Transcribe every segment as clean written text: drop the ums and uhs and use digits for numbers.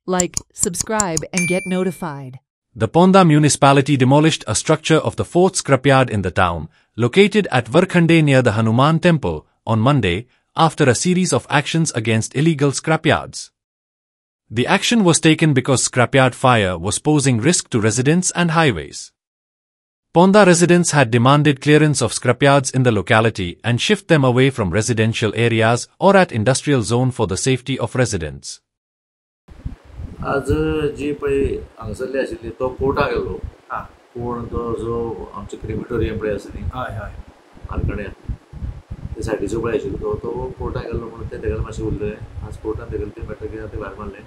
like, subscribe and get notified. The Ponda municipality demolished a structure of the fourth scrapyard in the town, located at Varkhande near the Hanuman temple, on Monday, after a series of actions against illegal scrapyards. The action was taken because scrapyard fire was posing risk to residents and highways. Ponda residents had demanded clearance of scrapyards in the locality and shift them away from residential areas or at industrial zone for the safety of residents. आज जी पळय हांगसरली आशिल्ली तो कोर्टाक गेलो पूण तो जो आमचे crematorium पळय आसा न्ही आरकड्या ते सायडीचो पळय आशिल्लो तो कोर्टाक गेल्लो म्हणून ते तेगेले मातशें उरलें आज कोर्टान तेगेले ते मॅटर कितें ते भायर मारलें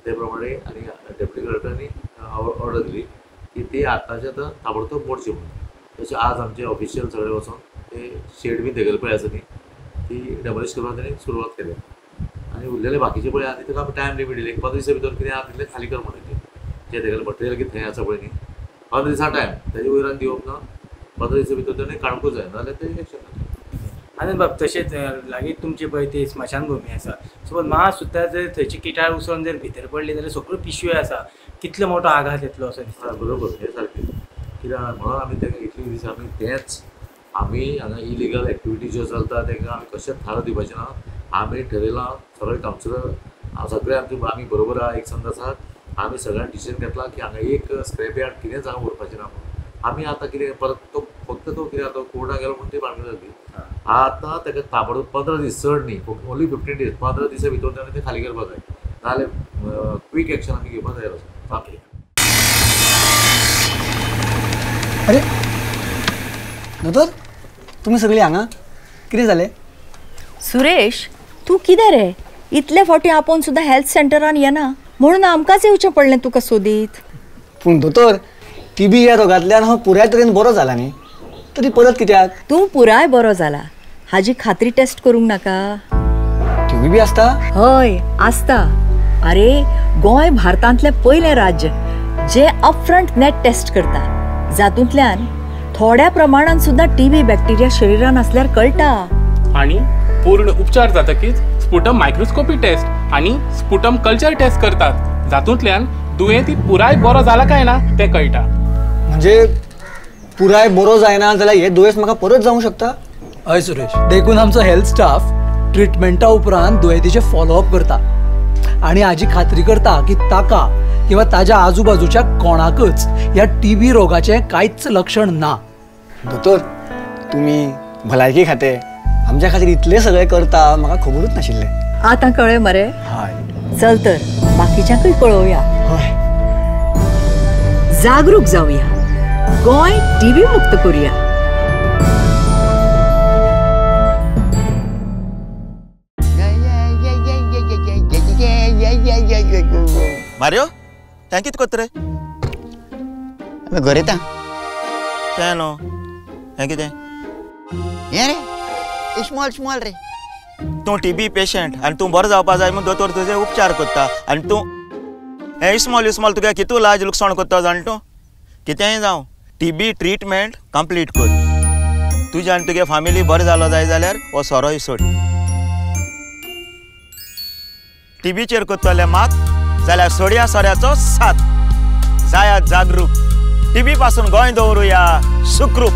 ते प्रमाणे आनी डेप्युटी कलेक्टरांनी ऑर्डर दिली की ते आतांचे आतां ताबडतोब मोडचे म्हणून तशें आज आमचे ऑफिशियल सगळे वचोन ते शेड बी तेगेले पळय आसा न्ही ती डेमोलिश करपाक तेणी सुरवात केली आनी उरलेले बाकीचे पळय आनी ताका टायम लिमीट दिले 15 दिसां भितर कितें आहा तितलें खाली कर म्हणून जे तेगेले मटेरियल कितें थंय आसा पळय न्ही 15 दिसां टायम तेजे वयल्यान दिवप ना 15 दिसां भितर तेणें काडूंकूच जाय नाजाल्यार ते एक्शन जातलें. आनंद बाब तशेंच लागीं तुमचे पळय ती स्मशान भुमी आसा सपोज मात सुद्दां जर थंयची किटाळ उसळून जर भितर पडली जाल्यार सगळ्यो पिशव्यो आसा कितलो मोठो आघात येतलो असो दिसता. बरोबर हें सारकें कित्याक म्हणून आमी तेका इतले दीस आमी तेंच आमी हांगा इलिगल एक्टिविटी ज्यो चलता तेका आमी कशेंच थारो दिवपाचें ना. आमी ठरयलां सगळे कावन्सिलर सगळे आमी बरोबर आहा एक संद आसात आमी सगळ्यांनी डिसिजन घेतला की हांगा एक स्क्रॅप यार्ड कितेंच हांगा उरपाचें ना म्हणून आमी आतां कितें परत तो फक्त तो कितें आतां कोर्टाक गेलो म्हणून ती भानगड जाली आतां ताका ताबडतोब 15 दीस चड न्ही ओन्ली 15 डेज 15 दिसां भितर ताणें तें खाली करपाक जाय नाजाल्यार क्वीक एक्शन आमी घेवपाक जाय सारकें. अरे नतर तुम्ही सगळी हांगा कितें जालें? सुरेश तू कितें रे इतले फावटी आपोवन सुद्दां हेल्थ सेंटरान येना म्हणून आमकांच येवचें पडलें तुका सोदीत. पूण दोतोर टीबी ह्या रोगांतल्यान हांव पुराय तरेन बरो जाला न्ही तरी परत कित्याक? तूं पुराय बरो जाला हाजी खात्री टेस्ट करूंक नाका. टीबी बी आसता? हय आसता. अरे गोंय भारतांतलें पयलें राज्य जे अपफ्रंट नेट टेस्ट करता जातूंतल्यान थोड्या प्रमाणात सुद्दां टीबी बॅक्टेरिया शरिरान असल्यार कळटा. आणि पूर्ण उपचार जातकीच स्पुटम मायक्रोस्कोपी टेस्ट आणि स्पुटम कल्चर टेस्ट करतात जातूंतल्यान दुयेंती पुराय बरो जाला काय ना ते कळटा. म्हणजे पुराय बरो जायना जाल्यार हे दुयेंस म्हाका परत जावंक शकता? हय सुरेश देखून आमचो हेल्थ स्टाफ ट्रिटमेंटा उपरांत दुयेंतीचे फॉलोअप करता आणि हाजी खात्री करता की ताका किंवा ताज्या आजूबाजूच्या कोणाकच ह्या टीबी रोगाचे कांयच लक्षण ना. दोतोर तुम्ही भलायकी खाते आमच्या खातीर इतले सगळे करता म्हाका खबरूच नाशिल्लें. आतां कळ्ळें मरे? हय. चल तर बाकीच्यांकूय कळोवया. हय. जागरूक जावया गोंय टीबी मुक्त करूया. मारियो तें कितें करता रे? गरयता तें न्हू हें कितें? हें रे स्मॉल स्मॉल रे. तूं टीबी पेशंट आनी तूं बरो जावपा जाय म्हूण दोतोर तुजे उपचार करता आनी तूं हें इस्मॉल तुगे कितू लाज लुकसाण करता जाण तूं कितेंय जावं टीबी ट्रिटमेंट कंप्लीट कर. तुजे आनी तुगे फॅमिली बरो जालो जाय जाल्यार हो सोरोय सोड. टीबीचेर करतले मात जाल्यार सोड्या सोऱ्याचो साथ जायात जागरूक. टीबी पासून गोंय दवरुया सुखरूप.